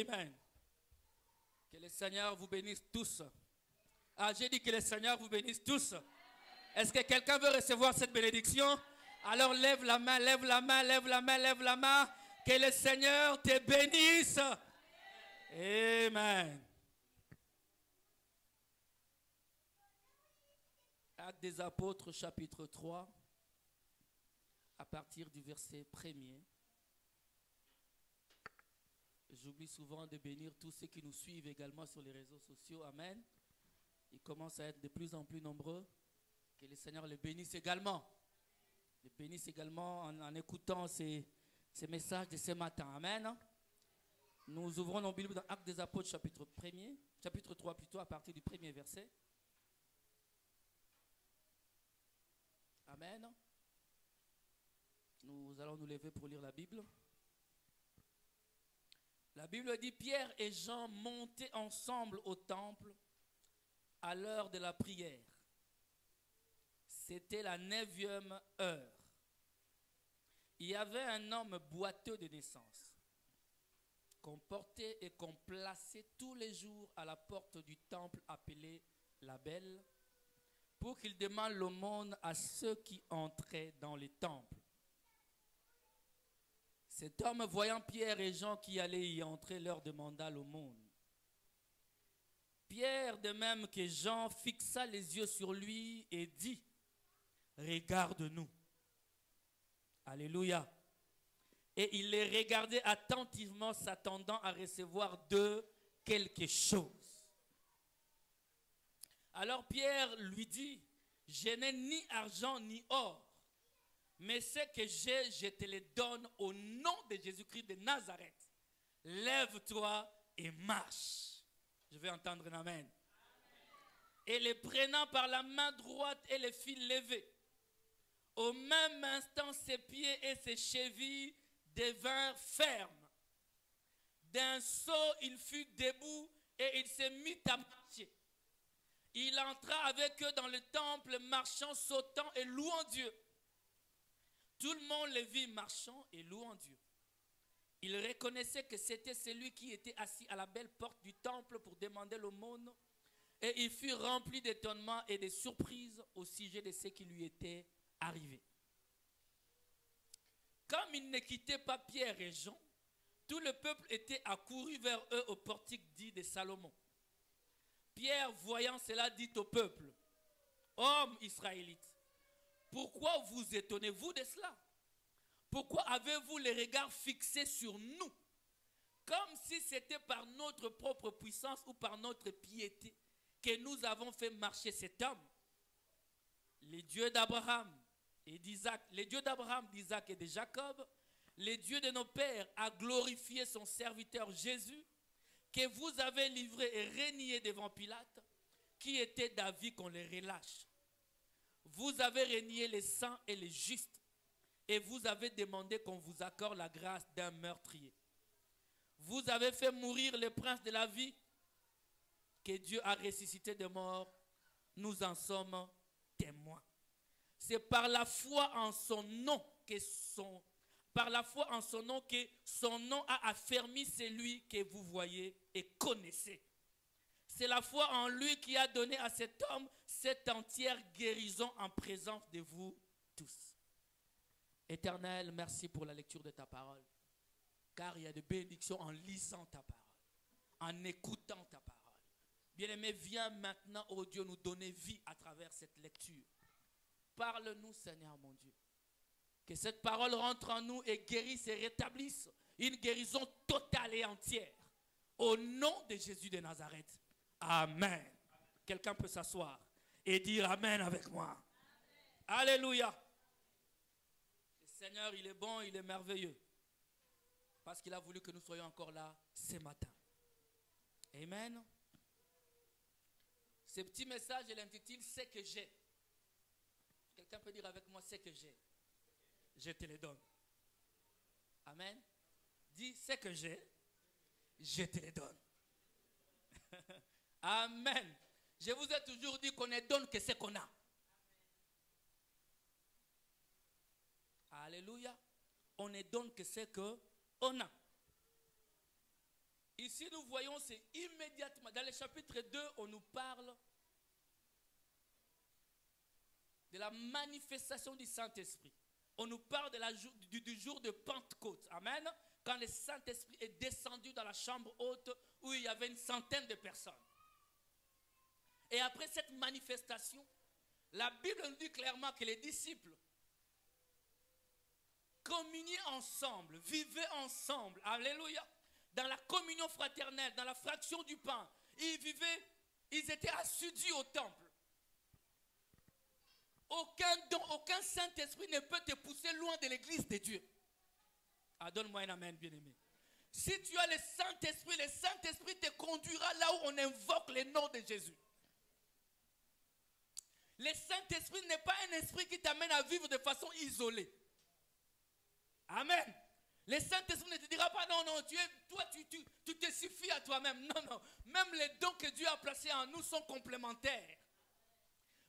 Amen. Que le Seigneur vous bénisse tous. Ah, j'ai dit que le Seigneur vous bénisse tous. Est-ce que quelqu'un veut recevoir cette bénédiction? Alors lève la main, lève la main, lève la main, lève la main. Que le Seigneur te bénisse. Amen. Actes des Apôtres, chapitre 3, à partir du verset 1er. J'oublie souvent de bénir tous ceux qui nous suivent également sur les réseaux sociaux. Amen. Ils commencent à être de plus en plus nombreux. Que le Seigneur les bénisse également. Les bénisse également en écoutant ces messages de ce matin. Amen. Nous ouvrons nos Bibles dans Actes des Apôtres, chapitre 3 plutôt, à partir du premier verset. Amen. Nous allons nous lever pour lire la Bible. La Bible dit: Pierre et Jean montaient ensemble au temple à l'heure de la prière. C'était la 9e heure. Il y avait un homme boiteux de naissance qu'on portait et qu'on plaçait tous les jours à la porte du temple appelé la Belle, pour qu'il demande l'aumône à ceux qui entraient dans les temples. Cet homme, voyant Pierre et Jean qui allaient y entrer, leur demanda l'aumône. Pierre, de même que Jean, fixa les yeux sur lui et dit: Regarde-nous. Alléluia. Et il les regardait attentivement, s'attendant à recevoir d'eux quelque chose. Alors Pierre lui dit: Je n'ai ni argent ni or, mais ce que j'ai, je te le donne au nom de Jésus-Christ de Nazareth. Lève-toi et marche. Je vais entendre un amen. Amen. Et les prenant par la main droite et les fit lever. Au même instant, ses pieds et ses chevilles devinrent fermes. D'un saut, il fut debout et il se mit à marcher. Il entra avec eux dans le temple, marchant, sautant et louant Dieu. Tout le monde le vit marchant et louant Dieu. Il reconnaissait que c'était celui qui était assis à la belle porte du temple pour demander l'aumône. Et il fut rempli d'étonnement et de surprise au sujet de ce qui lui était arrivé. Comme il ne quittait pas Pierre et Jean, tout le peuple était accouru vers eux au portique dit de Salomon. Pierre, voyant cela, dit au peuple: Hommes israélites, pourquoi vous étonnez-vous de cela? Pourquoi avez-vous les regards fixés sur nous, comme si c'était par notre propre puissance ou par notre piété que nous avons fait marcher cet homme? Les dieux d'Abraham et d'Isaac, les dieux d'Abraham, d'Isaac et de Jacob, les dieux de nos pères, a glorifié son serviteur Jésus, que vous avez livré et renié devant Pilate, qui était d'avis qu'on les relâche. Vous avez renié les saints et les justes, et vous avez demandé qu'on vous accorde la grâce d'un meurtrier. Vous avez fait mourir le prince de la vie, que Dieu a ressuscité des morts. Nous en sommes témoins. C'est par la foi en son nom que son nom a affermi celui que vous voyez et connaissez. C'est la foi en lui qui a donné à cet homme cette entière guérison en présence de vous tous. Éternel, merci pour la lecture de ta parole. Car il y a de bénédictions en lisant ta parole, en écoutant ta parole. Bien-aimé, viens maintenant, ô Dieu, nous donner vie à travers cette lecture. Parle-nous, Seigneur mon Dieu. Que cette parole rentre en nous et guérisse et rétablisse une guérison totale et entière. Au nom de Jésus de Nazareth. Amen. Quelqu'un peut s'asseoir et dire Amen avec moi. Amen. Alléluia. Le Seigneur, il est bon, il est merveilleux. Parce qu'il a voulu que nous soyons encore là ce matin. Amen. Ce petit message, il l'intitule « C'est que j'ai ». Quelqu'un peut dire avec moi « C'est que j'ai ». Je te le donne. Amen. Dis « C'est que j'ai ». Je te le donne. Amen. Je vous ai toujours dit qu'on ne donne que ce qu'on a. Alléluia. On ne donne que ce qu'on a. Ici, nous voyons, c'est immédiatement. Dans le chapitre 2, on nous parle de la manifestation du Saint-Esprit. On nous parle de du jour de Pentecôte. Amen. Quand le Saint-Esprit est descendu dans la chambre haute où il y avait une centaine de personnes. Et après cette manifestation, la Bible nous dit clairement que les disciples communiaient ensemble, vivaient ensemble. Alléluia. Dans la communion fraternelle, dans la fraction du pain. Ils étaient assidus au temple. Aucun don, aucun Saint-Esprit ne peut te pousser loin de l'église de Dieu. Ah, donne-moi un amen, bien-aimé. Si tu as le Saint-Esprit te conduira là où on invoque le nom de Jésus. Le Saint-Esprit n'est pas un esprit qui t'amène à vivre de façon isolée. Amen. Le Saint-Esprit ne te dira pas, non, non, tu te suffis à toi-même. Non, non. Même les dons que Dieu a placés en nous sont complémentaires.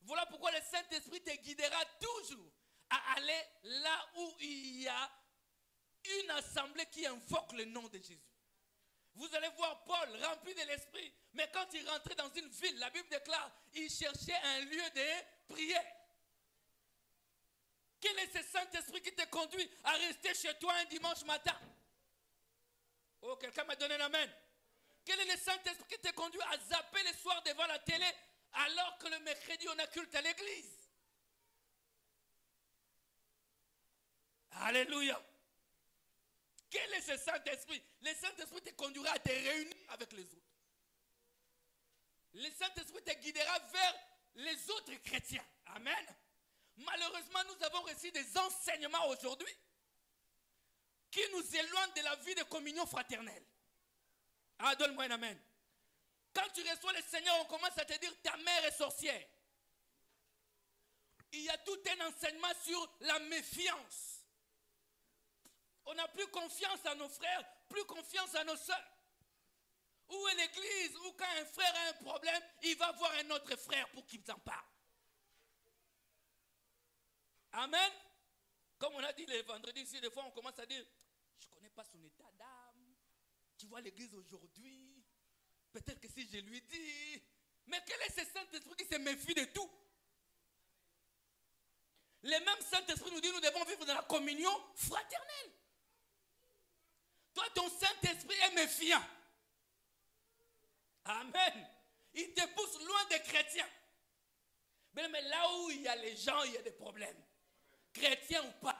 Voilà pourquoi le Saint-Esprit te guidera toujours à aller là où il y a une assemblée qui invoque le nom de Jésus. Vous allez voir Paul rempli de l'Esprit, mais quand il rentrait dans une ville, la Bible déclare, il cherchait un lieu de prière. Quel est ce Saint-Esprit qui te conduit à rester chez toi un dimanche matin? Oh, quelqu'un m'a donné un amen. Quel est le Saint-Esprit qui te conduit à zapper le soir devant la télé alors que le mercredi on a culte à l'église? Alléluia. Quel est ce Saint-Esprit? Le Saint-Esprit te conduira à te réunir avec les autres. Le Saint-Esprit te guidera vers les autres chrétiens. Amen. Malheureusement, nous avons reçu des enseignements aujourd'hui qui nous éloignent de la vie de communion fraternelle. Ah, donne-moi un amen. Quand tu reçois le Seigneur, on commence à te dire ta mère est sorcière. Il y a tout un enseignement sur la méfiance. On n'a plus confiance à nos frères, plus confiance à nos soeurs. Où est l'église? Où quand un frère a un problème, il va voir un autre frère pour qu'il en parle. Amen. Comme on a dit le vendredi ici, des fois on commence à dire, je ne connais pas son état d'âme. Tu vois l'église aujourd'hui. Peut-être que si je lui dis. Mais quel est ce Saint-Esprit qui se méfie de tout? Le même Saint-Esprit nous dit, nous devons vivre dans la communion fraternelle. Toi, ton Saint-Esprit est méfiant. Amen. Il te pousse loin des chrétiens. Mais là où il y a les gens, il y a des problèmes. Chrétiens ou pas.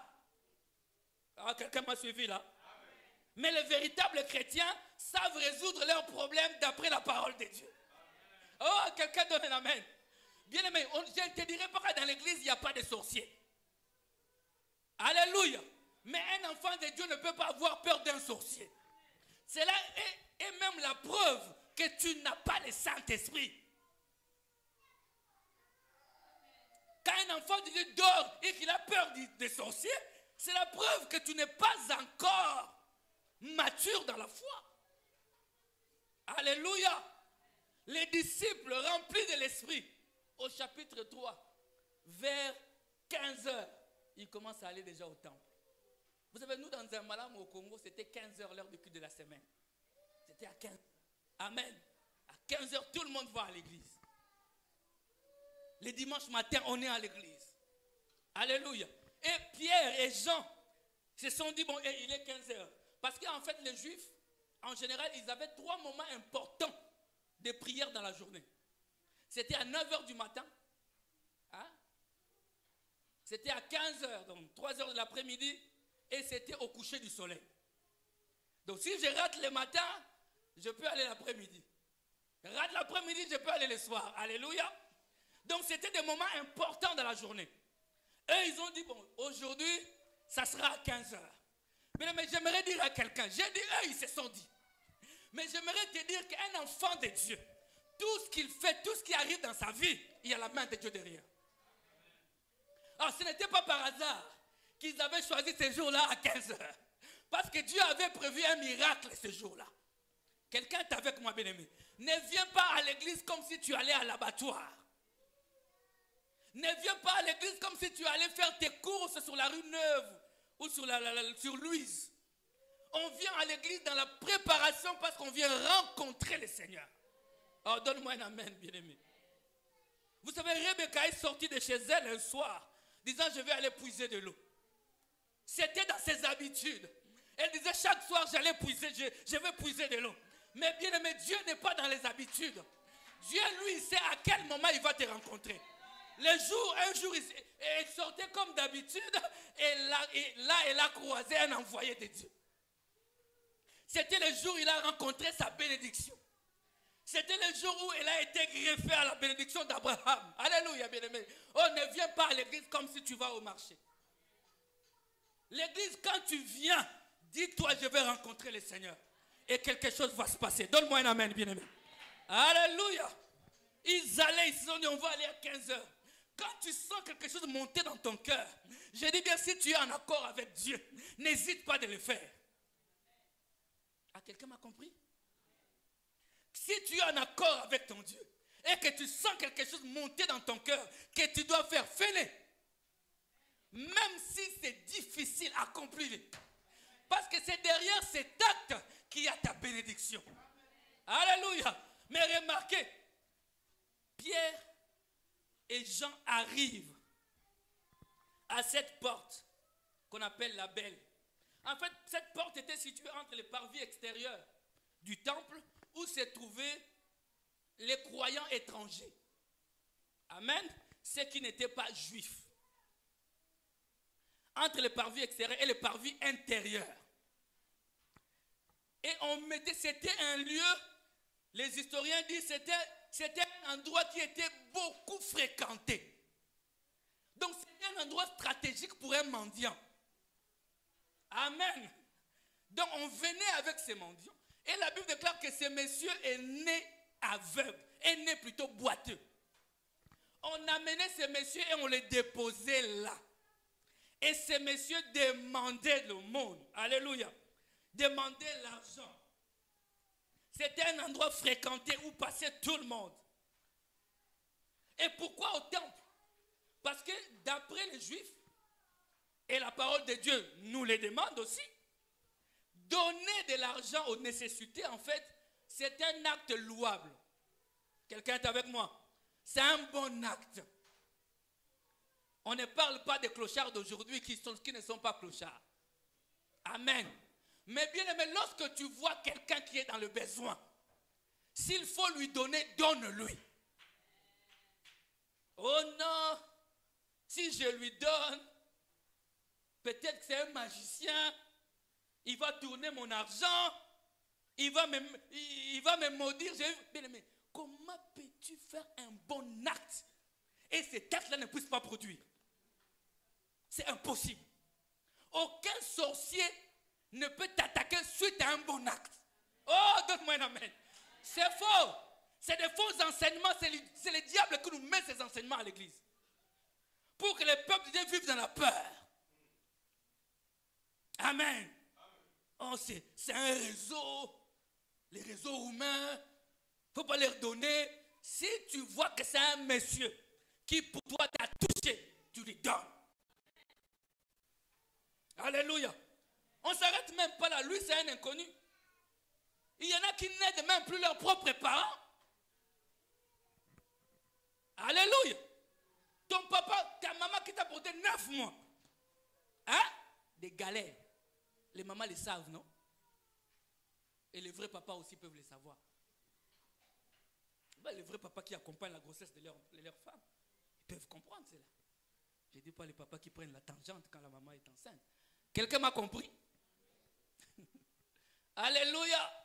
Ah, quelqu'un m'a suivi là. Amen. Mais les véritables chrétiens savent résoudre leurs problèmes d'après la parole de Dieu. Amen. Oh, quelqu'un donne un amen. Bien aimé, je ne te dirai pas que dans l'église, il n'y a pas de sorciers. Alléluia. Mais un enfant de Dieu ne peut pas avoir peur d'un sorcier. Cela est même la preuve que tu n'as pas le Saint-Esprit. Quand un enfant de Dieu dort et qu'il a peur des sorciers, c'est la preuve que tu n'es pas encore mature dans la foi. Alléluia. Les disciples remplis de l'Esprit, au chapitre 3, vers 15h, ils commencent à aller déjà au temple. Vous savez, nous, dans un malam au Congo, c'était 15h l'heure du culte de la semaine. C'était à 15h. Amen. À 15h, tout le monde va à l'église. Les dimanches matins, on est à l'église. Alléluia. Et Pierre et Jean se sont dit, bon, il est 15h. Parce qu'en fait, les Juifs, en général, ils avaient 3 moments importants de prière dans la journée. C'était à 9h du matin. Hein? C'était à 15h, donc 3h de l'après-midi. Et c'était au coucher du soleil. Donc si je rate le matin, je peux aller l'après-midi. Rate l'après-midi, je peux aller le soir. Alléluia. Donc c'était des moments importants dans la journée. Eux, ils ont dit, bon, aujourd'hui, ça sera à 15h. Mais j'aimerais dire à quelqu'un, j'ai dit, eux, ils se sont dit. Mais j'aimerais te dire qu'un enfant de Dieu, tout ce qu'il fait, tout ce qui arrive dans sa vie, il y a la main de Dieu derrière. Alors ce n'était pas par hasard qu'ils avaient choisi ce jour-là à 15h. Parce que Dieu avait prévu un miracle ce jour-là. Quelqu'un est avec moi, bien-aimé. Ne viens pas à l'église comme si tu allais à l'abattoir. Ne viens pas à l'église comme si tu allais faire tes courses sur la rue Neuve ou sur Louise. On vient à l'église dans la préparation parce qu'on vient rencontrer le Seigneur. Oh, donne-moi un amen, bien-aimé. Vous savez, Rebecca est sortie de chez elle un soir, disant je vais aller puiser de l'eau. C'était dans ses habitudes. Elle disait chaque soir j'allais puiser, je vais puiser de l'eau. Mais bien aimé, Dieu n'est pas dans les habitudes. Dieu, lui, il sait à quel moment il va te rencontrer. Un jour, il sortait comme d'habitude et là, elle a croisé un envoyé de Dieu. C'était le jour où il a rencontré sa bénédiction. C'était le jour où elle a été greffée à la bénédiction d'Abraham. Alléluia, bien-aimé. On ne vient pas à l'église comme si tu vas au marché. L'église, quand tu viens, dis-toi, je vais rencontrer le Seigneur. Et quelque chose va se passer. Donne-moi un amen, bien-aimé. Alléluia. Ils allaient, ils se sont dit, on va aller à 15 heures. Quand tu sens quelque chose monter dans ton cœur, je dis bien, si tu es en accord avec Dieu, n'hésite pas de le faire. Ah, quelqu'un m'a compris? Si tu es en accord avec ton Dieu et que tu sens quelque chose monter dans ton cœur, que tu dois faire, fais-le. Même si c'est difficile, accomplis-le. Parce que c'est derrière cet acte qu'il y a ta bénédiction. Alléluia. Mais remarquez, Pierre et Jean arrivent à cette porte qu'on appelle la Belle. En fait, cette porte était située entre les parvis extérieurs du temple où se trouvaient les croyants étrangers. Amen. Ceux qui n'étaient pas juifs. Entre les parvis extérieurs et les parvis intérieurs. Et c'était un lieu, les historiens disent, c'était un endroit qui était beaucoup fréquenté. Donc c'était un endroit stratégique pour un mendiant. Amen. Donc on venait avec ces mendiants. Et la Bible déclare que ce monsieur est né aveugle, est né plutôt boiteux. On amenait ce monsieur et on le déposait là. Et ce monsieur demandait le monde. Alléluia. Demandait l'argent. C'était un endroit fréquenté où passait tout le monde. Et pourquoi au temple? Parce que d'après les Juifs, et la parole de Dieu nous le demande aussi, donner de l'argent aux nécessités, en fait, c'est un acte louable. Quelqu'un est avec moi? C'est un bon acte. On ne parle pas des clochards d'aujourd'hui qui ne sont pas clochards. Amen. Mais bien aimé, lorsque tu vois quelqu'un qui est dans le besoin, s'il faut lui donner, donne-lui. Oh non, si je lui donne, peut-être que c'est un magicien, il va tourner mon argent, il va me maudire. Bien aimé, comment peux-tu faire un bon acte et cet acte-là ne puisse pas produire? C'est impossible. Aucun sorcier ne peut t'attaquer suite à un bon acte. Oh, donne-moi un amen. C'est faux. C'est des faux enseignements. C'est le diable qui nous met ces enseignements à l'église. Pour que les peuples de Dieu vivent dans la peur. Amen. Oh, c'est un réseau. Les réseaux roumains. Il ne faut pas leur donner. Si tu vois que c'est un monsieur qui pour toi t'a touché, tu lui donnes. Alléluia. On ne s'arrête même pas là. Lui, c'est un inconnu. Il y en a qui n'aident même plus leurs propres parents. Alléluia. Ton papa, ta maman qui t'a porté 9 mois. Hein? Des galères. Les mamans le savent, non? Et les vrais papas aussi peuvent le savoir. Ben, les vrais papas qui accompagnent la grossesse de leur femme, ils peuvent comprendre cela. Je ne dis pas les papas qui prennent la tangente quand la maman est enceinte. Quelqu'un m'a compris? Alléluia.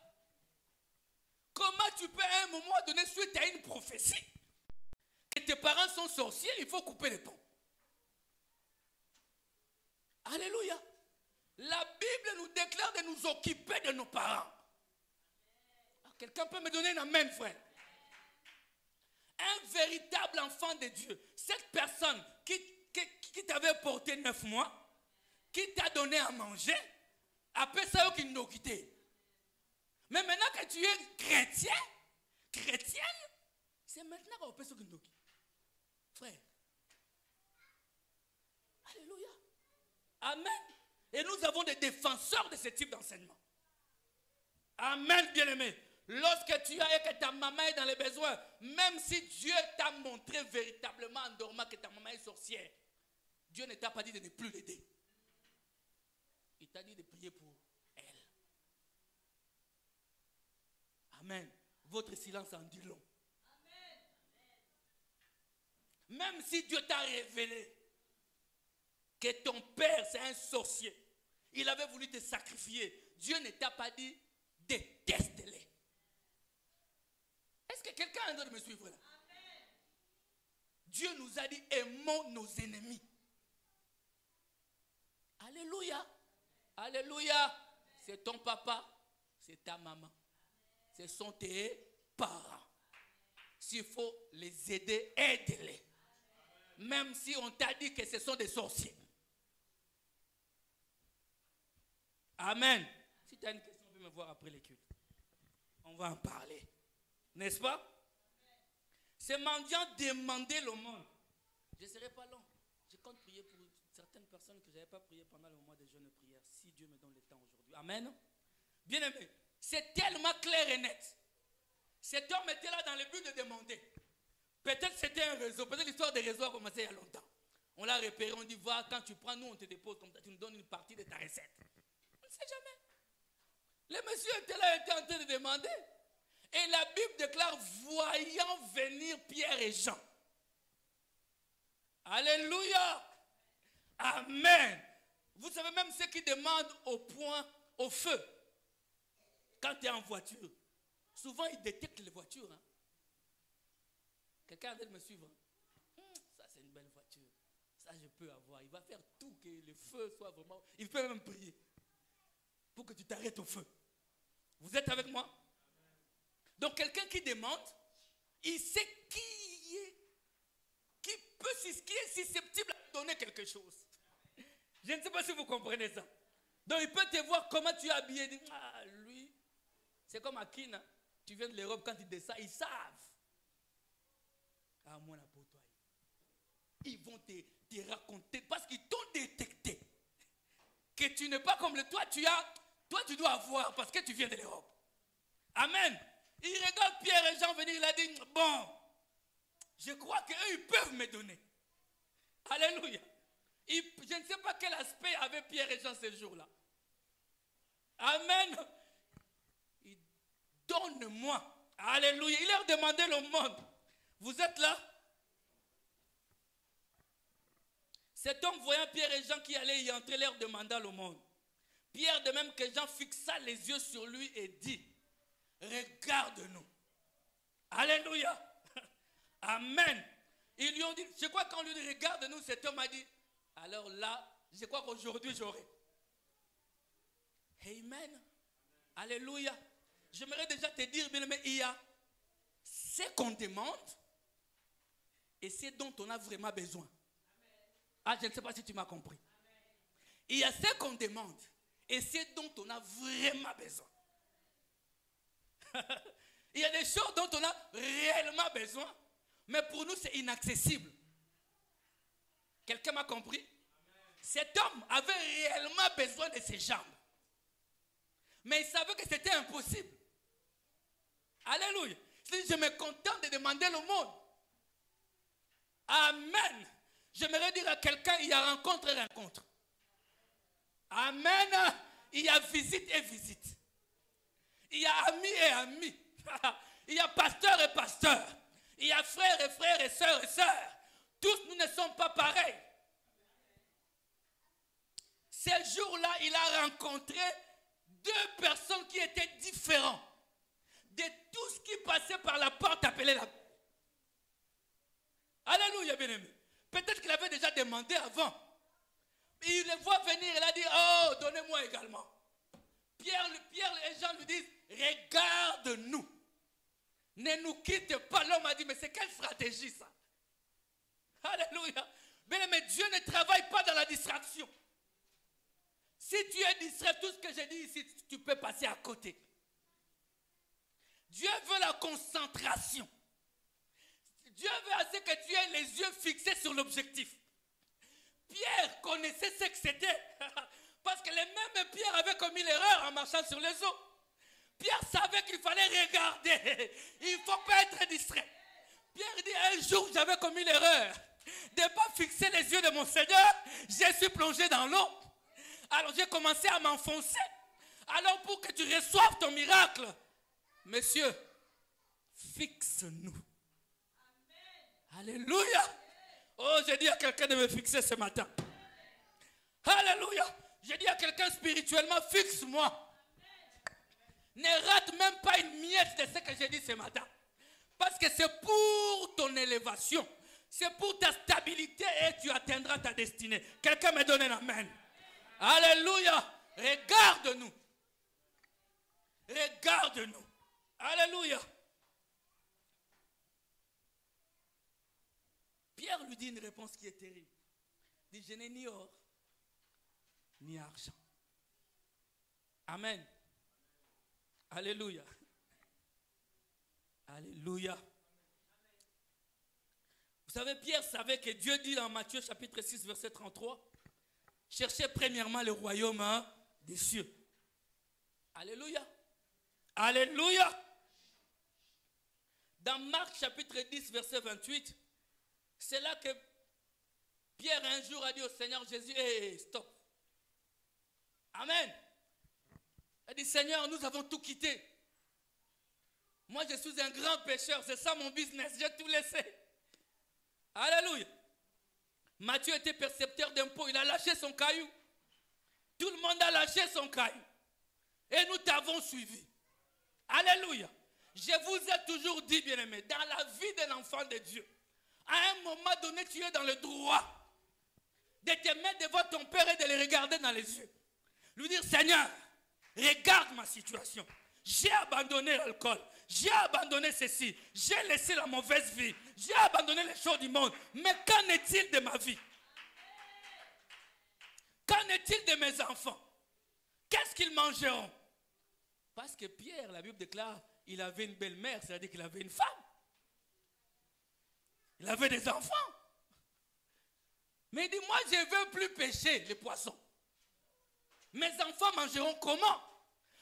Comment tu peux à un moment donné, suite à une prophétie, que tes parents sont sorciers, il faut couper les ponts? Alléluia. La Bible nous déclare de nous occuper de nos parents. Quelqu'un peut me donner un amen, frère? Un véritable enfant de Dieu, cette personne qui t'avait porté 9 mois, qui t'a donné à manger, après ça, qui nous quitté. Mais maintenant que tu es chrétienne, c'est maintenant qu'on peut se quitter. Frère. Alléluia. Amen. Et nous avons des défenseurs de ce type d'enseignement. Amen, bien-aimé. Lorsque tu as et que ta maman est dans les besoins, même si Dieu t'a montré véritablement en dormant que ta maman est sorcière, Dieu ne t'a pas dit de ne plus l'aider. Il t'a dit de prier pour elle. Amen. Votre silence en dit long. Amen. Même si Dieu t'a révélé que ton père c'est un sorcier, il avait voulu te sacrifier, Dieu ne t'a pas dit déteste-les. Est-ce que quelqu'un a envie de me suivre là? Amen. Dieu nous a dit aimons nos ennemis. Alléluia. Alléluia. C'est ton papa, c'est ta maman. Ce sont tes parents. S'il faut les aider, aide-les. Même si on t'a dit que ce sont des sorciers. Amen. Si tu as une question, tu peux me voir après les cultes. On va en parler. N'est-ce pas? Ces mendiants demandaient l'aumône. Je ne serai pas long. Je compte prier pour certaines personnes que je n'avais pas prié pendant le moment des jeûnes de prière. Si Dieu me donne le temps aujourd'hui. Amen. Bien aimé, c'est tellement clair et net. Cet homme était là dans le but de demander. Peut-être c'était un réseau. Peut-être l'histoire des réseaux a commencé il y a longtemps. On l'a repéré, on dit, voilà, quand tu prends, nous on te dépose comme ça, tu nous donnes une partie de ta recette. On ne sait jamais. Le monsieur était là, était en train de demander. Et la Bible déclare, voyant venir Pierre et Jean. Alléluia. Amen. Vous savez même ceux qui demandent au feu. Quand tu es en voiture, souvent ils détectent les voitures. Hein. Quelqu'un a de me suivre. Ça c'est une belle voiture. Ça je peux avoir. Il va faire tout que le feu soit vraiment... Il peut même prier pour que tu t'arrêtes au feu. Vous êtes avec moi? Donc quelqu'un qui demande, il sait qui est susceptible à donner quelque chose. Je ne sais pas si vous comprenez ça. Donc il peut te voir comment tu es habillé. Il dit, ah lui, c'est comme à Kina. Tu viens de l'Europe, quand ils descendent, ils savent. Ah moi la pour toi. Ils vont te raconter parce qu'ils t'ont détecté. Que tu n'es pas comme le toi, tu dois avoir parce que tu viens de l'Europe. Amen. Il regarde Pierre et Jean venir, il a dit, bon, je crois qu'eux, ils peuvent me donner. Alléluia. Je ne sais pas quel aspect avaient Pierre et Jean ce jour-là. Amen. Donne-moi. Alléluia. Il leur demandait le monde. Vous êtes là? Cet homme voyant Pierre et Jean qui allaient y entrer, leur demanda le monde. Pierre, de même que Jean, fixa les yeux sur lui et dit, regarde-nous. Alléluia. Amen. Ils lui ont dit, je crois qu'on lui dit, regarde-nous, cet homme a dit, alors là, je crois qu'aujourd'hui j'aurai. Amen. Alléluia. J'aimerais déjà te dire, bien aimé, il y a ce qu'on demande et ce dont on a vraiment besoin. Ah, je ne sais pas si tu m'as compris. Il y a ce qu'on demande et ce dont on a vraiment besoin. Il y a des choses dont on a réellement besoin, mais pour nous c'est inaccessible. Quelqu'un m'a compris? Amen. Cet homme avait réellement besoin de ses jambes, mais il savait que c'était impossible. Alléluia. Je me contente de demander le monde. Amen. J'aimerais dire à quelqu'un, il y a rencontre et rencontre. Amen. Il y a visite et visite. Il y a amis et amis. Il y a pasteur et pasteur. Il y a frères et frères et sœurs et sœurs. Tous nous ne sommes pas pareils. Ce jour-là, il a rencontré deux personnes qui étaient différentes de tout ce qui passait par la porte appelée la... Alléluia, bien-aimé. Peut-être qu'il avait déjà demandé avant. Il les voit venir, il a dit, oh, donnez-moi également. Pierre et Jean lui disent, regarde-nous. Ne nous quitte pas. L'homme a dit, mais c'est quelle stratégie ça? Alléluia. Bien-aimé, Dieu ne travaille pas dans la distraction. Si tu es distrait, tout ce que j'ai dit ici, tu peux passer à côté. Dieu veut la concentration. Dieu veut assez que tu aies les yeux fixés sur l'objectif. Pierre connaissait ce que c'était. Parce que Pierre avait commis l'erreur en marchant sur les eaux. Pierre savait qu'il fallait regarder. Il ne faut pas être distrait. Pierre dit, un jour j'avais commis l'erreur de ne pas fixer les yeux de mon Seigneur. Je suis plongé dans l'eau. Alors j'ai commencé à m'enfoncer. Alors pour que tu reçoives ton miracle, Monsieur, fixe-nous. Alléluia. Oh, j'ai dit à quelqu'un de me fixer ce matin. Alléluia. J'ai dit à quelqu'un spirituellement, fixe-moi. Ne rate même pas une miette de ce que j'ai dit ce matin. Parce que c'est pour ton élévation. C'est pour ta stabilité et tu atteindras ta destinée. Quelqu'un me donne un amen. Alléluia. Regarde-nous. Regarde-nous. Alléluia. Pierre lui dit une réponse qui est terrible. Il dit, je n'ai ni or, ni argent. Amen. Alléluia. Alléluia. Vous savez, Pierre savait que Dieu dit dans Matthieu chapitre 6, verset 33, cherchez premièrement le royaume des cieux. Alléluia. Alléluia. Dans Marc chapitre 10, verset 28, c'est là que Pierre un jour a dit au Seigneur Jésus, hey, stop. Amen. Il a dit, Seigneur, nous avons tout quitté. Moi, je suis un grand pécheur, c'est ça mon business, j'ai tout laissé. Alléluia. Matthieu était percepteur d'impôts, il a lâché son caillou. Tout le monde a lâché son caillou. Et nous t'avons suivi. Alléluia. Je vous ai toujours dit, bien-aimé, dans la vie d'un enfant de Dieu, à un moment donné, tu es dans le droit de te mettre devant ton Père et de le regarder dans les yeux. Lui dire, Seigneur, regarde ma situation. J'ai abandonné l'alcool. J'ai abandonné ceci. J'ai laissé la mauvaise vie. J'ai abandonné les choses du monde. Mais qu'en est-il de ma vie? Qu'en est-il de mes enfants? Qu'est-ce qu'ils mangeront? Parce que Pierre, la Bible déclare, il avait une belle-mère, c'est-à-dire qu'il avait une femme. Il avait des enfants. Mais il dit, moi je ne veux plus pêcher les poissons. Mes enfants mangeront comment?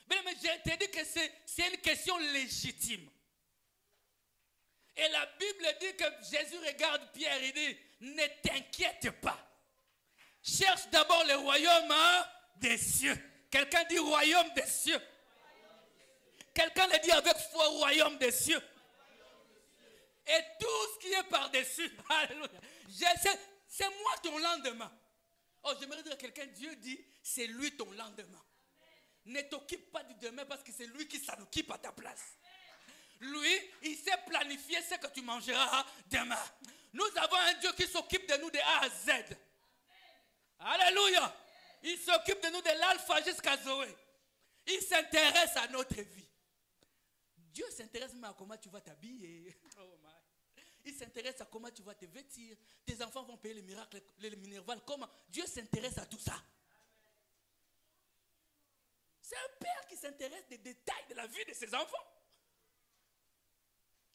Mais je te dis que c'est une question légitime. Et la Bible dit que Jésus regarde Pierre et dit, ne t'inquiète pas. Cherche d'abord le royaume des cieux. Quelqu'un dit royaume des cieux. Quelqu'un le dit avec foi, royaume des cieux. Et tout ce qui est par-dessus, alléluia. C'est moi ton lendemain. Oh, j'aimerais dire à quelqu'un, Dieu dit, c'est lui ton lendemain. Ne t'occupe pas du demain parce que c'est lui qui s'en occupe à ta place. Lui, il sait planifier ce que tu mangeras demain. Nous avons un Dieu qui s'occupe de nous de A à Z. Alléluia. Il s'occupe de nous de l'alpha jusqu'à Zoé. Il s'intéresse à notre vie. Dieu s'intéresse même à comment tu vas t'habiller. Oh my. Il s'intéresse à comment tu vas te vêtir. Tes enfants vont payer les miracles, les minervales. Comment? Dieu s'intéresse à tout ça. C'est un père qui s'intéresse des détails de la vie de ses enfants.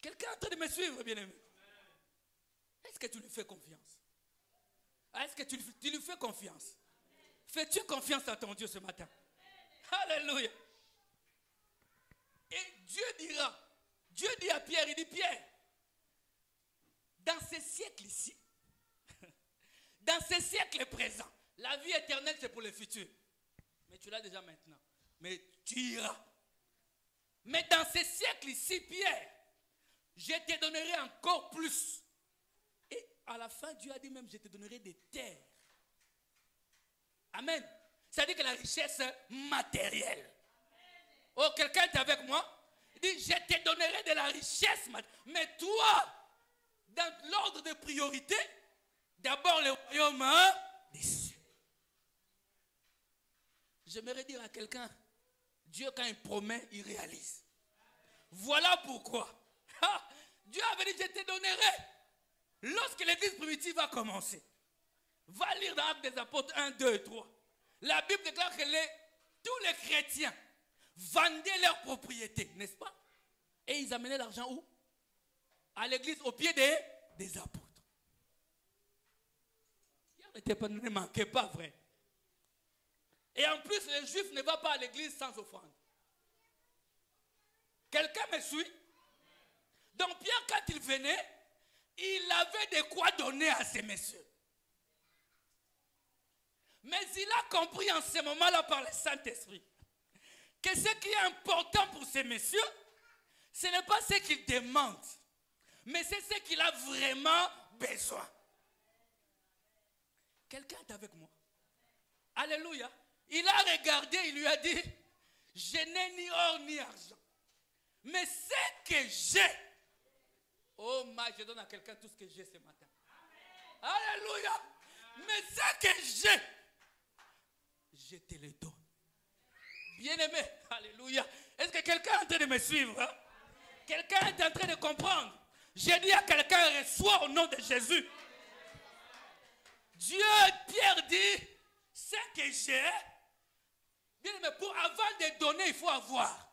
Quelqu'un est en train de me suivre, bien-aimé? Est-ce que tu lui fais confiance? Est-ce que tu lui fais confiance? Fais-tu confiance à ton Dieu ce matin? Alléluia. Et Dieu dit à Pierre, il dit, Pierre, dans ces siècles ici, dans ces siècles présents, la vie éternelle c'est pour le futur. Mais tu l'as déjà maintenant. Mais tu iras. Mais dans ces siècles ici, Pierre, je te donnerai encore plus. Et à la fin, Dieu a dit même, je te donnerai des terres. Amen. C'est-à-dire que la richesse matérielle. Oh, quelqu'un est avec moi? Il dit, je te donnerai de la richesse matérielle. Mais toi, dans l'ordre de priorité, d'abord le royaume des cieux. J'aimerais dire à quelqu'un, Dieu quand il promet, il réalise. Voilà pourquoi. Dieu avait dit, je te donnerai. Lorsque l'église primitive va commencer, va lire dans Actes des Apôtres 1, 2 et 3. La Bible déclare que tous les chrétiens vendaient leurs propriétés, n'est-ce pas? Et ils amenaient l'argent où? À l'église, au pied des apôtres. Ne manquez pas, vrai. Et en plus, les Juifs ne vont pas à l'église sans offrande. Quelqu'un me suit? Donc Pierre, quand il venait, il avait de quoi donner à ces messieurs. Mais il a compris en ce moment-là par le Saint-Esprit que ce qui est important pour ces messieurs, ce n'est pas ce qu'ils demandent, mais c'est ce qu'il a vraiment besoin. Quelqu'un est avec moi? Alléluia. Il a regardé, il lui a dit, je n'ai ni or ni argent, mais ce que j'ai, oh ma, je donne à quelqu'un tout ce que j'ai ce matin. Alléluia. Mais ce que j'ai, je te le donne. Bien-aimé, alléluia. Est-ce que quelqu'un est en train de me suivre? Hein? Quelqu'un est en train de comprendre? J'ai dit à quelqu'un, reçois au nom de Jésus. Dieu, Pierre dit, ce que j'ai, bien-aimé, avant de donner, il faut avoir.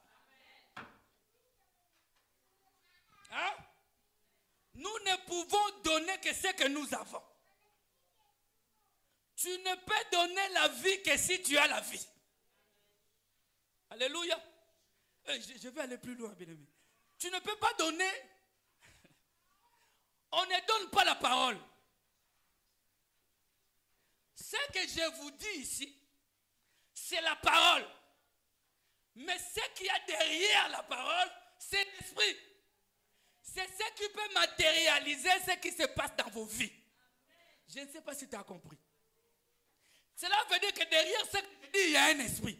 Hein? Nous ne pouvons donner que ce que nous avons. Tu ne peux donner la vie que si tu as la vie. Alléluia. Je vais aller plus loin, bien-aimé. Tu ne peux pas donner. On ne donne pas la parole. Ce que je vous dis ici, c'est la parole. Mais ce qu'il y a derrière la parole, c'est l'esprit. C'est ce qui peut matérialiser ce qui se passe dans vos vies. Je ne sais pas si tu as compris. Cela veut dire que derrière ce que tu dis, il y a un esprit.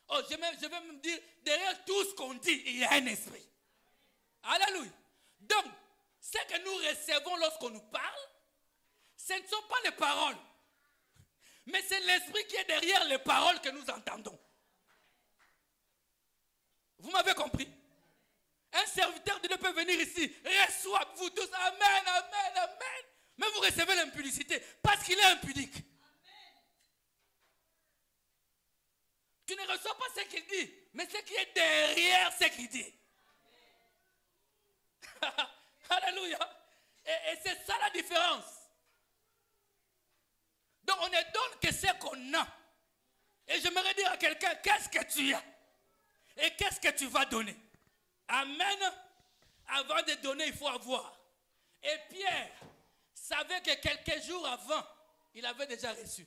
Oh, je vais même dire, derrière tout ce qu'on dit, il y a un esprit. Alléluia. Donc, ce que nous recevons lorsqu'on nous parle, ce ne sont pas les paroles, mais c'est l'esprit qui est derrière les paroles que nous entendons. Vous m'avez compris? Un serviteur de Dieu peut venir ici, reçoit vous tous, amen, amen, amen. Mais vous recevez l'impudicité parce qu'il est impudique. Tu ne reçois pas ce qu'il dit, mais ce qui est derrière ce qu'il dit. Alléluia. Et c'est ça la différence. Donc on ne donne que ce qu'on a. Et j'aimerais dire à quelqu'un, qu'est-ce que tu as? Et qu'est-ce que tu vas donner? Amen. Avant de donner, il faut avoir. Et Pierre savait que quelques jours avant, il avait déjà reçu.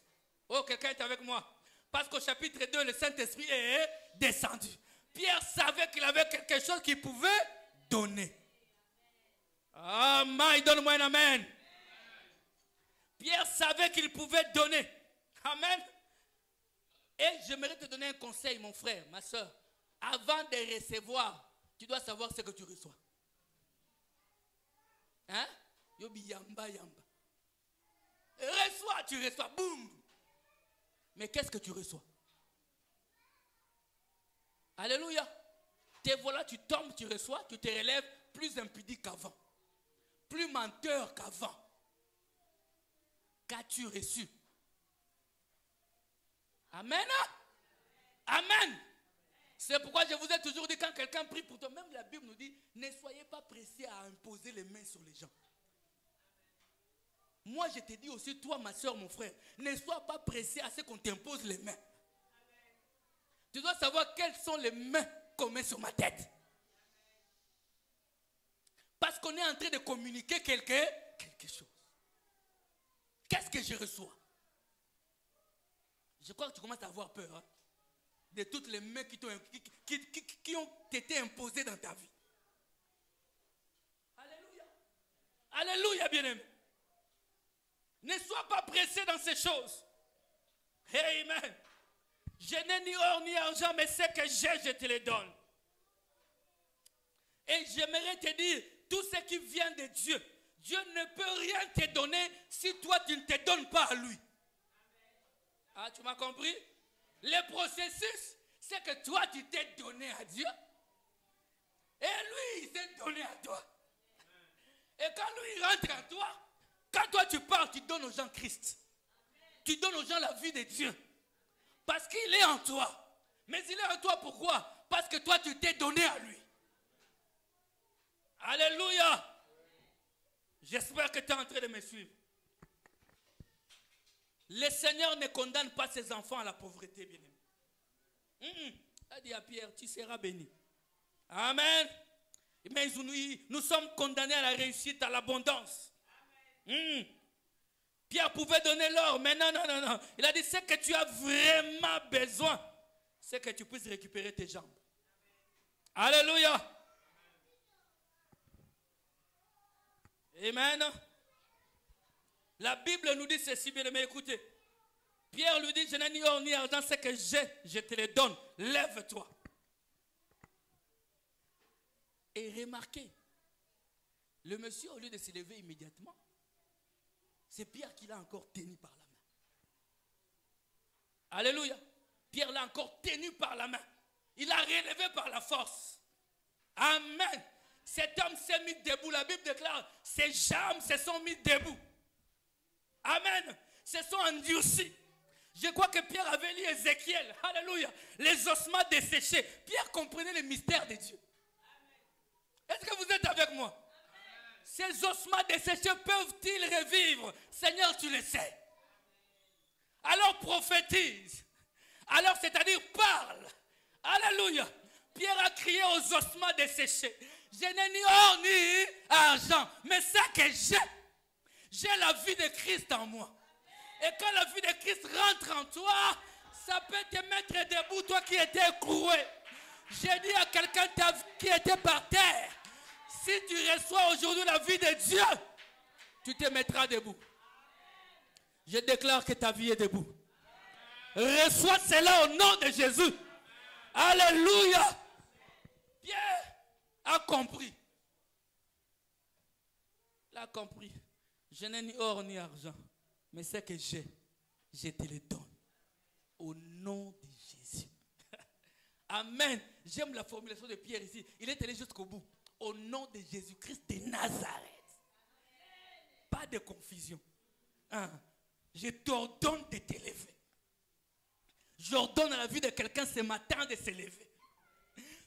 Oh, quelqu'un est avec moi? Parce qu'au chapitre 2, le Saint-Esprit est descendu. Pierre savait qu'il avait quelque chose qu'il pouvait donner. Ah, mais donne-moi un amen. Pierre savait qu'il pouvait donner. Amen. Et j'aimerais te donner un conseil, mon frère, ma soeur. Avant de recevoir, tu dois savoir ce que tu reçois. Hein? Yobi yamba yamba. Reçois, tu reçois, boum. Mais qu'est-ce que tu reçois? Alléluia. Te voilà, tu tombes, tu reçois, tu te relèves plus impudique qu'avant. Plus menteur qu'avant. Qu'as-tu reçu? Amen. Amen. C'est pourquoi je vous ai toujours dit, quand quelqu'un prie pour toi, même la Bible nous dit, ne soyez pas pressés à imposer les mains sur les gens. Moi, je te dis aussi, toi, ma soeur, mon frère, ne sois pas pressé à ce qu'on t'impose les mains. Tu dois savoir quelles sont les mains qu'on met sur ma tête. Parce qu'on est en train de communiquer quelque chose. Qu'est-ce que je reçois? Je crois que tu commences à avoir peur, hein, de toutes les mains qui ont été imposées dans ta vie. Alléluia. Alléluia, bien-aimé. Ne sois pas pressé dans ces choses. Amen. Je n'ai ni or ni argent, mais ce que j'ai, je te le donne. Et j'aimerais te dire, tout ce qui vient de Dieu, Dieu ne peut rien te donner si toi tu ne te donnes pas à lui. Ah, tu m'as compris? Le processus, c'est que toi tu t'es donné à Dieu et lui il s'est donné à toi. Et quand lui il rentre en toi, quand toi tu pars, tu donnes aux gens Christ. Tu donnes aux gens la vie de Dieu. Parce qu'il est en toi. Mais il est en toi pourquoi? Parce que toi tu t'es donné à lui. Alléluia. J'espère que tu es en train de me suivre. Le Seigneur ne condamne pas ses enfants à la pauvreté, bien-aimé. Il a dit à Pierre, tu seras béni. Amen. Mais nous sommes condamnés à la réussite, à l'abondance. Pierre pouvait donner l'or, mais non. Il a dit, ce que tu as vraiment besoin, c'est que tu puisses récupérer tes jambes. Alléluia. Amen. La Bible nous dit ceci, bien aimé, écoutez. Pierre lui dit, je n'ai ni or ni argent, ce que j'ai, je te le donne. Lève-toi. Et remarquez, le monsieur, au lieu de se lever immédiatement, c'est Pierre qui l'a encore tenu par la main. Alléluia. Pierre l'a encore tenu par la main. Il l'a relevé par la force. Amen. Cet homme s'est mis debout. La Bible déclare, ses jambes se sont mis debout. Amen. Se sont endurcis. Je crois que Pierre avait lu Ézéchiel. Alléluia. Les ossements desséchés. Pierre comprenait le mystère de Dieu. Est-ce que vous êtes avec moi? Ces ossements desséchés peuvent-ils revivre? Seigneur, tu le sais. Alors prophétise. Alors, c'est-à-dire parle. Alléluia. Pierre a crié aux ossements desséchés. Je n'ai ni or ni argent, mais ça que j'ai la vie de Christ en moi. Et quand la vie de Christ rentre en toi, ça peut te mettre debout, toi qui étais écroué. J'ai dit à quelqu'un qui était par terre, si tu reçois aujourd'hui la vie de Dieu, tu te mettras debout. Je déclare que ta vie est debout. Reçois cela au nom de Jésus. Alléluia. Pierre a compris. Il a compris. Je n'ai ni or ni argent, mais ce que j'ai, je te le donne. Au nom de Jésus. Amen. J'aime la formulation de Pierre ici. Il est allé jusqu'au bout. Au nom de Jésus-Christ de Nazareth. Pas de confusion. Je t'ordonne de t'élever. J'ordonne à la vie de quelqu'un ce matin de s'élever.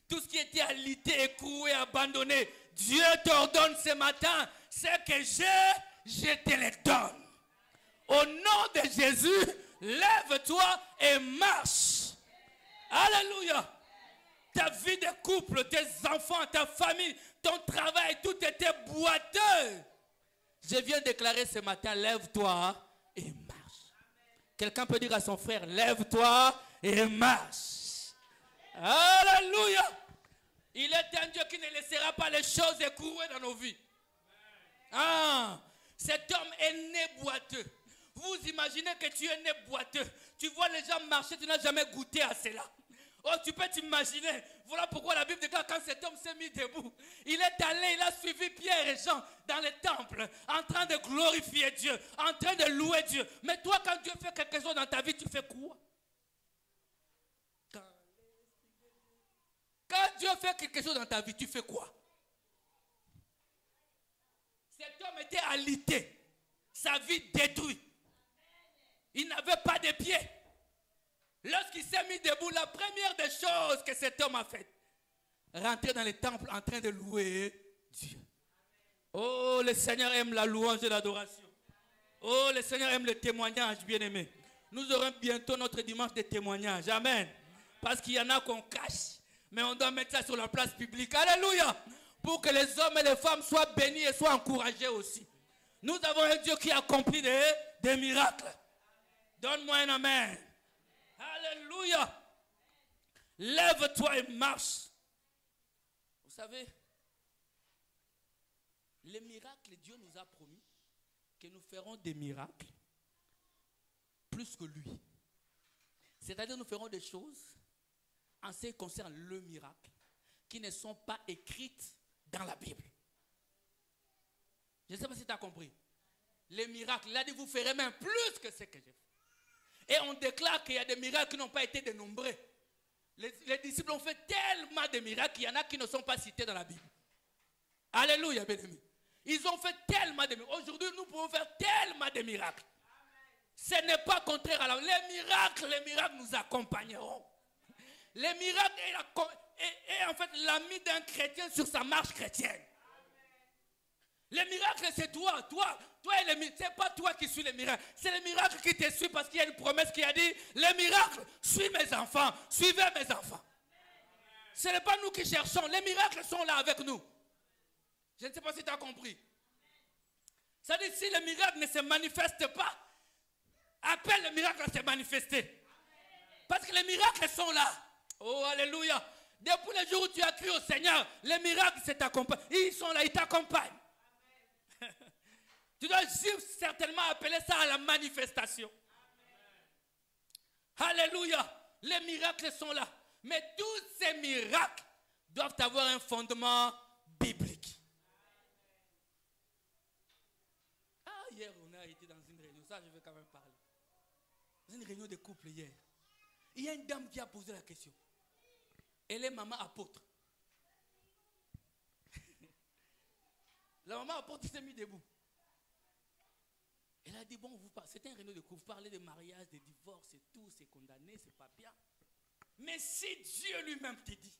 Tout ce qui était alité, écroué, abandonné, Dieu t'ordonne ce matin. Ce que j'ai, je te le donne. Au nom de Jésus, lève-toi et marche. Alléluia. Ta vie de couple, tes enfants, ta famille, ton travail, tout était boiteux. Je viens déclarer ce matin, lève-toi et marche. Quelqu'un peut dire à son frère, lève-toi et marche. Alléluia. Il est un Dieu qui ne laissera pas les choses écrouer dans nos vies. Cet homme est né boiteux. Vous imaginez que tu es né boiteux. Tu vois les gens marcher, tu n'as jamais goûté à cela. Oh, tu peux t'imaginer. Voilà pourquoi la Bible déclare quand cet homme s'est mis debout. Il est allé, il a suivi Pierre et Jean dans le temple, en train de glorifier Dieu, en train de louer Dieu. Mais toi, quand Dieu fait quelque chose dans ta vie, tu fais quoi? Quand Dieu fait quelque chose dans ta vie, tu fais quoi? Cet homme était alité, sa vie détruite. Il n'avait pas de pieds. Lorsqu'il s'est mis debout, la première des choses que cet homme a faites, rentrer dans le temple en train de louer Dieu. Oh, le Seigneur aime la louange et l'adoration. Oh, le Seigneur aime le témoignage, bien-aimé. Nous aurons bientôt notre dimanche de témoignage. Amen. Parce qu'il y en a qu'on cache. Mais on doit mettre ça sur la place publique. Alléluia. Pour que les hommes et les femmes soient bénis et soient encouragés aussi. Nous avons un Dieu qui accomplit des miracles. Donne-moi un amen. Alléluia. Lève-toi et marche. Vous savez, les miracles, Dieu nous a promis que nous ferons des miracles plus que lui. C'est-à-dire nous ferons des choses en ce qui concerne le miracle qui ne sont pas écrites dans la Bible. Je ne sais pas si tu as compris. Les miracles, il a dit vous ferez même plus que ce que j'ai fait. Et on déclare qu'il y a des miracles qui n'ont pas été dénombrés. Les disciples ont fait tellement de miracles qu'il y en a qui ne sont pas cités dans la Bible. Alléluia, bien-aimés. Ils ont fait tellement de miracles. Aujourd'hui, nous pouvons faire tellement de miracles. Ce n'est pas contraire à la... Les miracles nous accompagneront. Les miracles est en fait l'ami d'un chrétien sur sa marche chrétienne. Les miracles, c'est toi. Toi, ce n'est pas toi qui suis les miracles. C'est les miracles qui te suivent parce qu'il y a une promesse qui a dit, les miracles suivent mes enfants. Suivez mes enfants. Ce n'est pas nous qui cherchons. Les miracles sont là avec nous. Je ne sais pas si tu as compris. Ça dit, si les miracles ne se manifestent pas, appelle les miracles à se manifester. Parce que les miracles sont là. Oh, alléluia. Depuis le jour où tu as cru au Seigneur, les miracles t'accompagnent. Ils sont là, ils t'accompagnent. Tu dois certainement appeler ça à la manifestation. Alléluia. Les miracles sont là. Mais tous ces miracles doivent avoir un fondement biblique. Ah, hier on a été dans une réunion. Ça, je vais quand même parler. Dans une réunion de couple hier. Il y a une dame qui a posé la question. Elle est maman apôtre. La maman apôtre s'est mise debout. Elle a dit, bon, c'était un réunion de couple, vous parlez de mariage, de divorce et tout, c'est condamné, c'est pas bien. Mais si Dieu lui-même te dit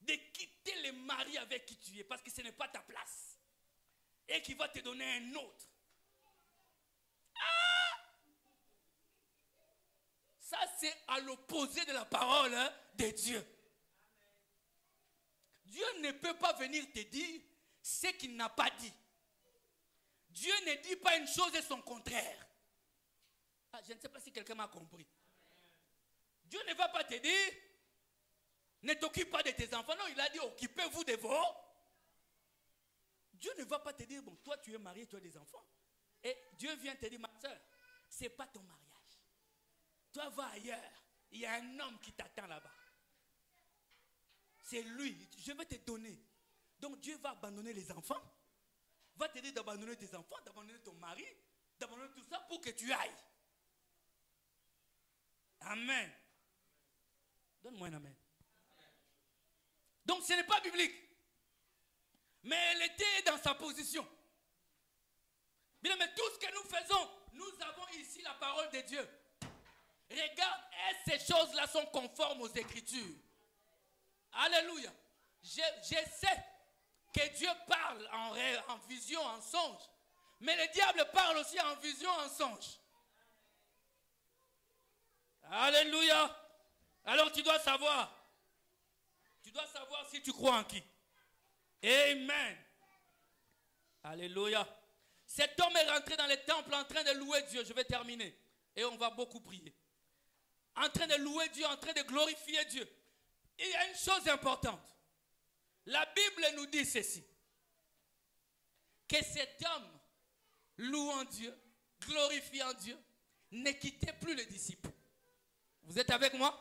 de quitter le mari avec qui tu es, parce que ce n'est pas ta place, et qu'il va te donner un autre. Ah! Ça, c'est à l'opposé de la parole de Dieu. Dieu ne peut pas venir te dire ce qu'il n'a pas dit. Dieu ne dit pas une chose et son contraire. Ah, je ne sais pas si quelqu'un m'a compris. Dieu ne va pas te dire, ne t'occupe pas de tes enfants. Non, il a dit, occupez-vous de vos. Dieu ne va pas te dire, bon, toi tu es marié, tu as des enfants. Et Dieu vient te dire, ma soeur, ce n'est pas ton mariage. Toi va ailleurs. Il y a un homme qui t'attend là-bas. C'est lui, je vais te donner. Donc Dieu va abandonner les enfants. Va te dire d'abandonner tes enfants, d'abandonner ton mari, d'abandonner tout ça pour que tu ailles. Amen. Donne-moi un amen. Donc ce n'est pas biblique. Mais elle était dans sa position. Bien, mais tout ce que nous faisons, nous avons ici la parole de Dieu. Regarde, et ces choses-là sont conformes aux Écritures. Alléluia. Je sais que Dieu parle en rêve, en vision, en songe. Mais le diable parle aussi en vision, en songe. Alléluia. Alors tu dois savoir. Tu dois savoir si tu crois en qui. Amen. Alléluia. Cet homme est rentré dans le temple en train de louer Dieu. Je vais terminer. Et on va beaucoup prier. En train de louer Dieu, en train de glorifier Dieu. Il y a une chose importante. La Bible nous dit ceci. Que cet homme, louant Dieu, glorifiant Dieu, ne quittait plus les disciples. Vous êtes avec moi?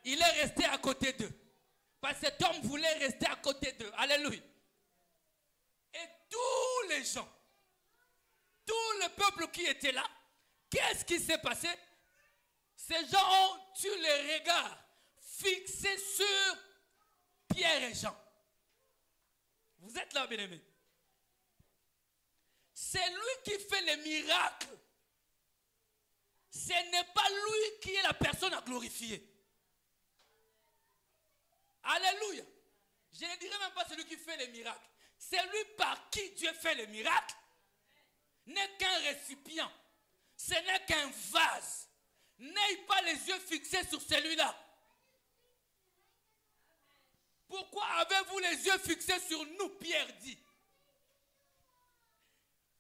Il est resté à côté d'eux. Parce que cet homme voulait rester à côté d'eux. Alléluia. Et tous les gens, tout le peuple qui était là, qu'est-ce qui s'est passé? Ces gens ont eu les regards fixés sur Pierre et Jean. Vous êtes là, bien-aimés. C'est lui qui fait les miracles. Ce n'est pas lui qui est la personne à glorifier. Alléluia. Je ne dirais même pas celui qui fait les miracles. C'est lui par qui Dieu fait les miracles. N'est qu'un récipient. Ce n'est qu'un vase. N'ayez pas les yeux fixés sur celui-là. Pourquoi avez-vous les yeux fixés sur nous, Pierre dit.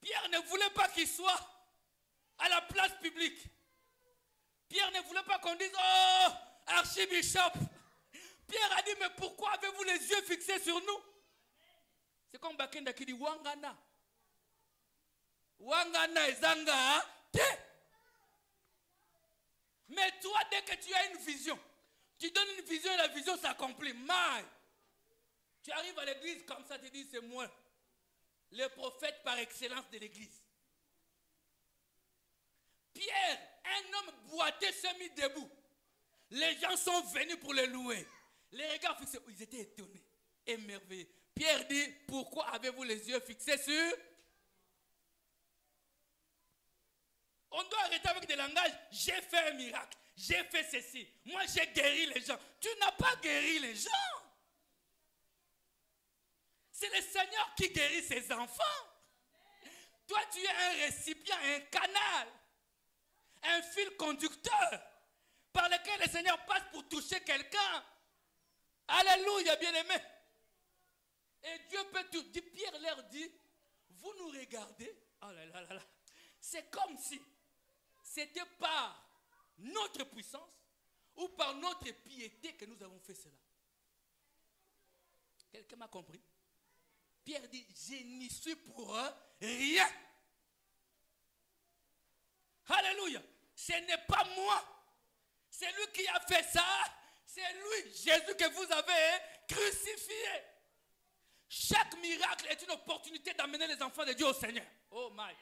Pierre ne voulait pas qu'il soit à la place publique. Pierre ne voulait pas qu'on dise, oh, archibishop. Pierre a dit, mais pourquoi avez-vous les yeux fixés sur nous? C'est comme Bakenda qui dit, Wangana. Wangana et Zanga. Mais toi, dès que tu as une vision, tu donnes une vision et la vision s'accomplit. Mais tu arrives à l'église comme ça, tu dis, c'est moi, le prophète par excellence de l'église. Pierre, un homme boiteux, s'est mis debout. Les gens sont venus pour le louer. Les regards fixés, ils étaient étonnés, émerveillés. Pierre dit, pourquoi avez-vous les yeux fixés sur... On doit arrêter avec des langages. J'ai fait un miracle. J'ai fait ceci. Moi, j'ai guéri les gens. Tu n'as pas guéri les gens. C'est le Seigneur qui guérit ses enfants. Toi, tu es un récipient, un canal, un fil conducteur par lequel le Seigneur passe pour toucher quelqu'un. Alléluia, bien-aimé. Et Dieu peut tout. Pierre leur dit, vous nous regardez. Oh là là là là. C'est comme si c'était par notre puissance ou par notre piété que nous avons fait cela. Quelqu'un m'a compris? Pierre dit, je n'y suis pour rien. Alléluia. Ce n'est pas moi. C'est lui qui a fait ça. C'est lui, Jésus, que vous avez crucifié. Chaque miracle est une opportunité d'amener les enfants de Dieu au Seigneur. Oh my.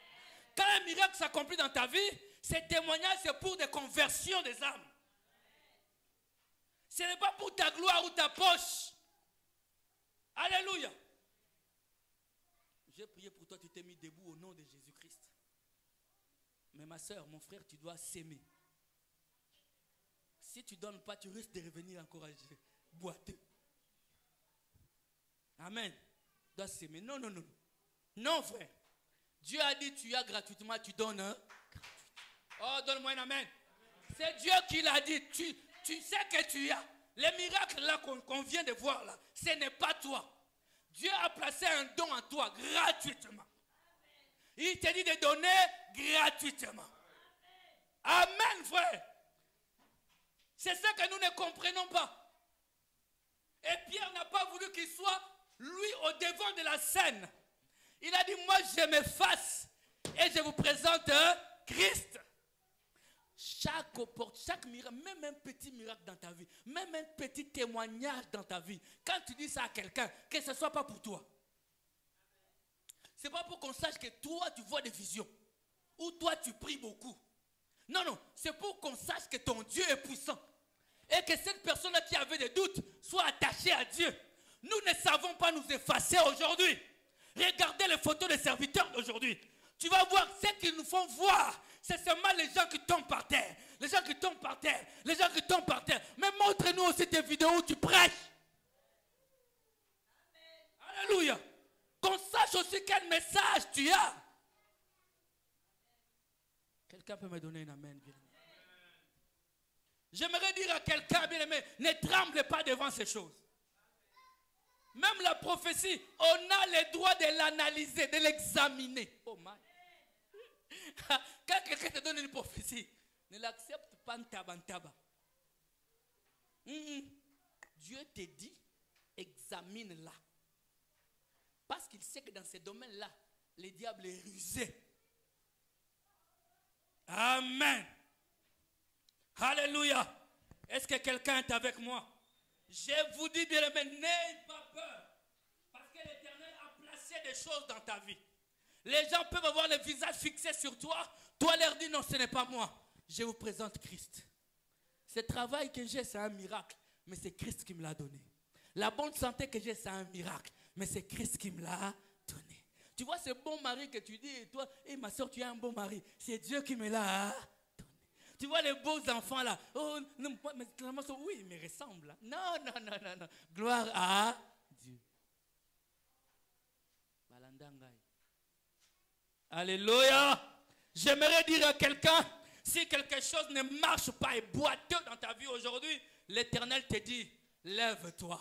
Quand un miracle s'accomplit dans ta vie, ces témoignages, c'est pour des conversions des âmes. Ce n'est pas pour ta gloire ou ta poche. Alléluia. J'ai prié pour toi, tu t'es mis debout au nom de Jésus-Christ. Mais ma soeur, mon frère, tu dois s'aimer. Si tu ne donnes pas, tu risques de revenir encouragé, boiteux. Amen. Tu dois s'aimer. Non, non, non. Non, frère. Dieu a dit, tu as gratuitement, tu donnes. Hein? Oh, donne-moi un amen. C'est Dieu qui l'a dit. Tu sais que tu as. Les miracles là qu'on vient de voir là, ce n'est pas toi. Dieu a placé un don en toi gratuitement. Il te dit de donner gratuitement. Amen, frère. C'est ça que nous ne comprenons pas. Et Pierre n'a pas voulu qu'il soit, lui, au devant de la scène. Il a dit, moi, je m'efface et je vous présente Christ. Chaque miracle, même un petit miracle dans ta vie, même un petit témoignage dans ta vie, quand tu dis ça à quelqu'un, que ce ne soit pas pour toi. Ce n'est pas pour qu'on sache que toi, tu vois des visions. Ou toi, tu pries beaucoup. Non, non, c'est pour qu'on sache que ton Dieu est puissant. Et que cette personne-là qui avait des doutes soit attachée à Dieu. Nous ne savons pas nous effacer aujourd'hui. Regardez les photos des serviteurs d'aujourd'hui. Tu vas voir ce qu'ils nous font voir. C'est seulement les gens qui tombent par terre. Les gens qui tombent par terre. Les gens qui tombent par terre. Mais montre-nous aussi tes vidéos où tu prêches. Alléluia. Qu'on sache aussi quel message tu as. Quelqu'un peut me donner un amen, bien aimé. J'aimerais dire à quelqu'un, bien aimé, ne tremble pas devant ces choses. Même la prophétie, on a le droit de l'analyser, de l'examiner. Oh my. Quand quelqu'un te donne une prophétie, ne l'accepte pas en taba. Dieu te dit, examine-la. Parce qu'il sait que dans ce domaine-là, le diable est rusé. Amen. Alléluia. Est-ce que quelqu'un est avec moi? Je vous dis bien, mais n'ayez pas peur. Parce que l'Éternel a placé des choses dans ta vie. Les gens peuvent avoir le visage fixé sur toi. Toi leur dis non, ce n'est pas moi. Je vous présente Christ. Ce travail que j'ai, c'est un miracle. Mais c'est Christ qui me l'a donné. La bonne santé que j'ai, c'est un miracle. Mais c'est Christ qui me l'a donné. Tu vois ce bon mari que tu dis, et toi, et ma soeur, tu as un bon mari. C'est Dieu qui me l'a donné. Tu vois les beaux enfants là. Oh, non, mais, oui, ils me ressemblent. Non. Gloire à Dieu. Alléluia. J'aimerais dire à quelqu'un, si quelque chose ne marche pas et boiteux dans ta vie aujourd'hui, l'Éternel te dit, lève-toi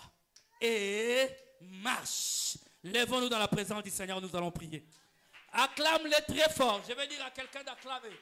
et marche. Lèvons-nous dans la présence du Seigneur, nous allons prier. Acclame-le très fort. Je vais dire à quelqu'un d'acclamer.